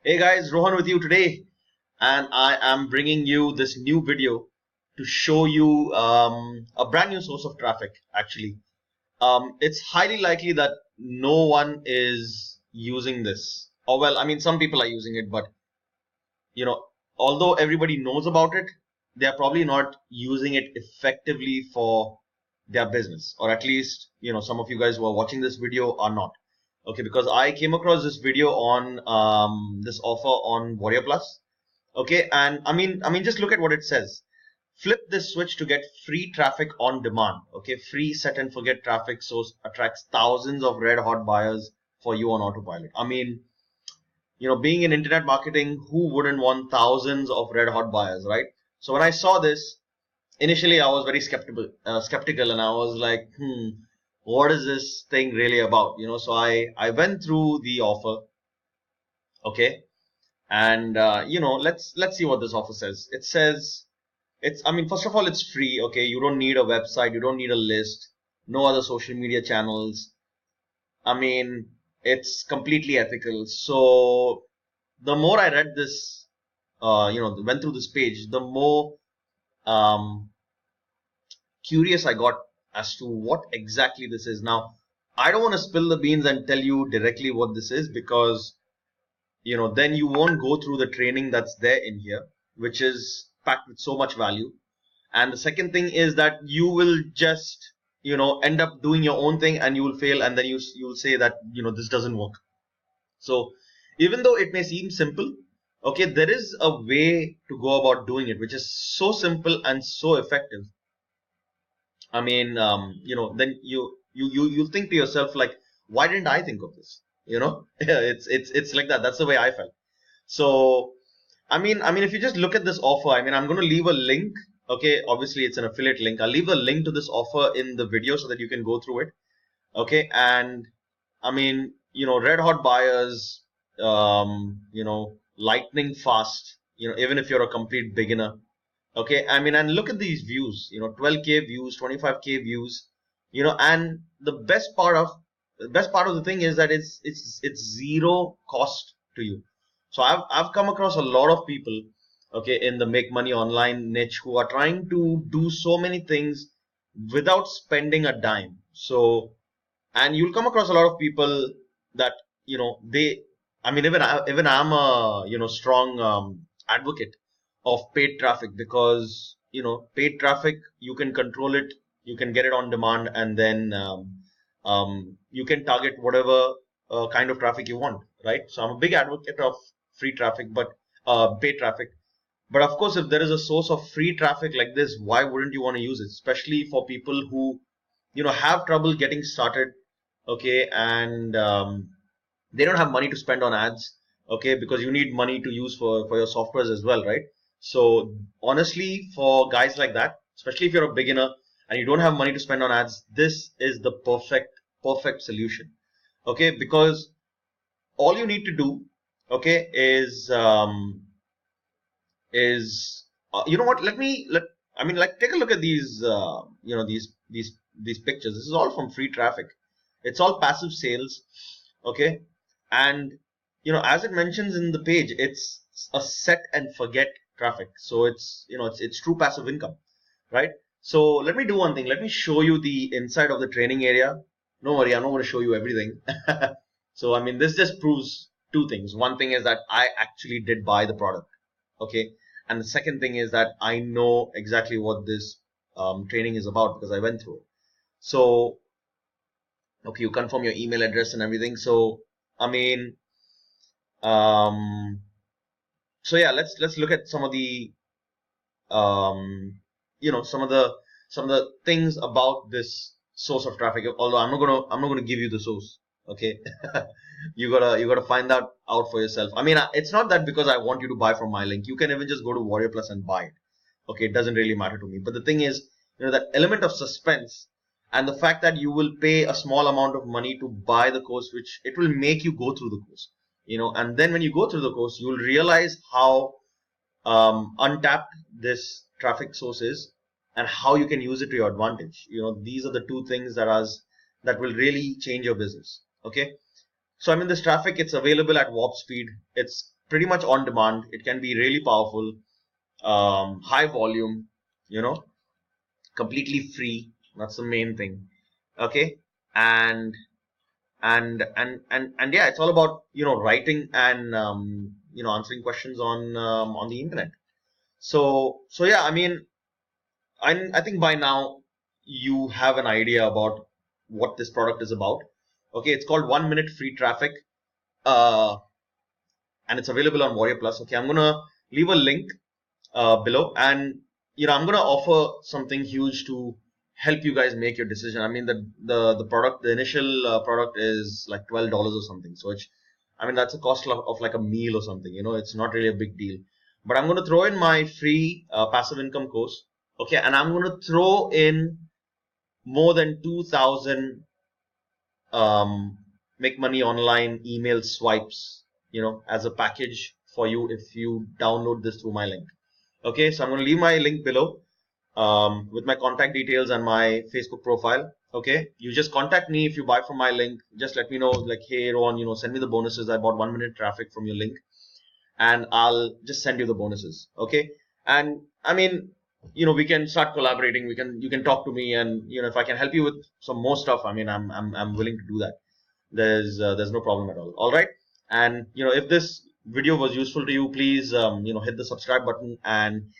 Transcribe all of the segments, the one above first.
Hey guys, Rohan with you today, and I am bringing you this new video to show you a brand new source of traffic. Actually, it's highly likely that no one is using this. Or well, I mean, some people are using it, but you know, although everybody knows about it, they are probably not using it effectively for their business, or at least some of you guys who are watching this video are not. Okay, because I came across this video on this offer on Warrior Plus. Okay, and I mean, just look at what it says. Flip this switch to get free traffic on demand. Okay, free set and forget traffic source attracts thousands of red hot buyers for you on Autopilot. I mean, being in internet marketing, who wouldn't want thousands of red hot buyers, right? So when I saw this, initially I was very skeptical, and I was like, what is this thing really about? So I went through the offer, okay, and let's see what this offer says. It says I mean, first of all, it's free, okay. You don't need a website, you don't need a list, no other social media channels. I mean, it's completely ethical. So the more I read this, went through this page, the more um, curious I got as to what exactly this is. Now, I don't want to spill the beans and tell you directly what this is, because then you won't go through the training that's there in here, which is packed with so much value. And the second thing is that you will just end up doing your own thing, and you will fail, and then you'll say that this doesn't work. So even though it may seem simple, okay, there is a way to go about doing it which is so simple and so effective. I mean, then you think to yourself, like, why didn't I think of this? It's like that. That's the way I felt. So I mean, if you just look at this offer, I mean, I'm going to leave a link. Okay, obviously it's an affiliate link. I'll leave a link to this offer in the video so that you can go through it. Okay, and I mean, red hot buyers, lightning fast. Even if you're a complete beginner. Okay, I mean, and look at these views. 12K views, 25K views. And the best part of the thing is that it's zero cost to you. So I've come across a lot of people, okay, in the make money online niche, who are trying to do so many things without spending a dime. So, and you'll come across a lot of people that they, I mean, even I'm a strong advocate of paid traffic, because paid traffic, you can control it, you can get it on demand, and then you can target whatever kind of traffic you want, right? So I'm a big advocate of free traffic, but paid traffic. But of course, if there is a source of free traffic like this, why wouldn't you want to use it? Especially for people who have trouble getting started, okay, and they don't have money to spend on ads, okay, because you need money to use for your softwares as well, right? So honestly, for guys like that, especially if you're a beginner and you don't have money to spend on ads, this is the perfect solution, okay, because all you need to do, okay, is you know what, let I mean, like, take a look at these these pictures. This is all from free traffic. It's all passive sales, okay. And as it mentions in the page, it's a set and forget traffic. So it's true passive income, right? So let me do one thing. Let me show you the inside of the training area. Don't worry, I'm not going to show you everything. So I mean, this just proves two things. One thing is that I actually did buy the product, okay, and the second thing is that I know exactly what this training is about, because I went through it. So okay, you confirm your email address and everything. So I mean, um, so yeah, let's look at some of the um, some of the things about this source of traffic. Although I'm not gonna give you the source. Okay, you gotta find that out for yourself. I mean, it's not that because I want you to buy from my link. You can even just go to Warrior Plus and buy it. Okay, it doesn't really matter to me. But the thing is, that element of suspense, and the fact that you will pay a small amount of money to buy the course, which it will make you go through the course. And then when you go through the course, you will realize how untapped this traffic source is, and how you can use it to your advantage. These are the two things that will really change your business. Okay. So I mean, this traffic, it's available at warp speed. It's pretty much on demand. It can be really powerful, high volume, you know, completely free. That's the main thing. Okay. And yeah, it's all about, writing and, answering questions on the internet. So yeah, I mean, I think by now you have an idea about what this product is about. Okay, it's called 1 minute free traffic, uh, and it's available on Warrior Plus. Okay, I'm gonna leave a link below, and I'm gonna offer something huge to help you guys make your decision. I mean, the initial product is like $12 or something. So I mean, that's a cost of like a meal or something. It's not really a big deal. But I'm gonna throw in my free passive income course. Okay, and I'm gonna throw in more than 2,000 um, make money online email swipes, as a package for you if you download this through my link. Okay, so I'm going to leave my link below with my contact details and my Facebook profile. Okay, you just contact me if you buy from my link. Just let me know, like, hey, Ron, send me the bonuses. I bought 1 minute traffic from your link, and I'll just send you the bonuses. Okay, and I mean, we can start collaborating. You can talk to me, and if I can help you with some more stuff, I mean, I'm willing to do that. There's no problem at all. All right, and if this video was useful to you, please hit the subscribe button and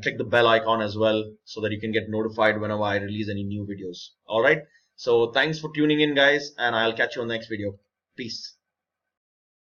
click the bell icon as well, so that you can get notified whenever I release any new videos. All right, so thanks for tuning in, guys, and I'll catch you on the next video. Peace.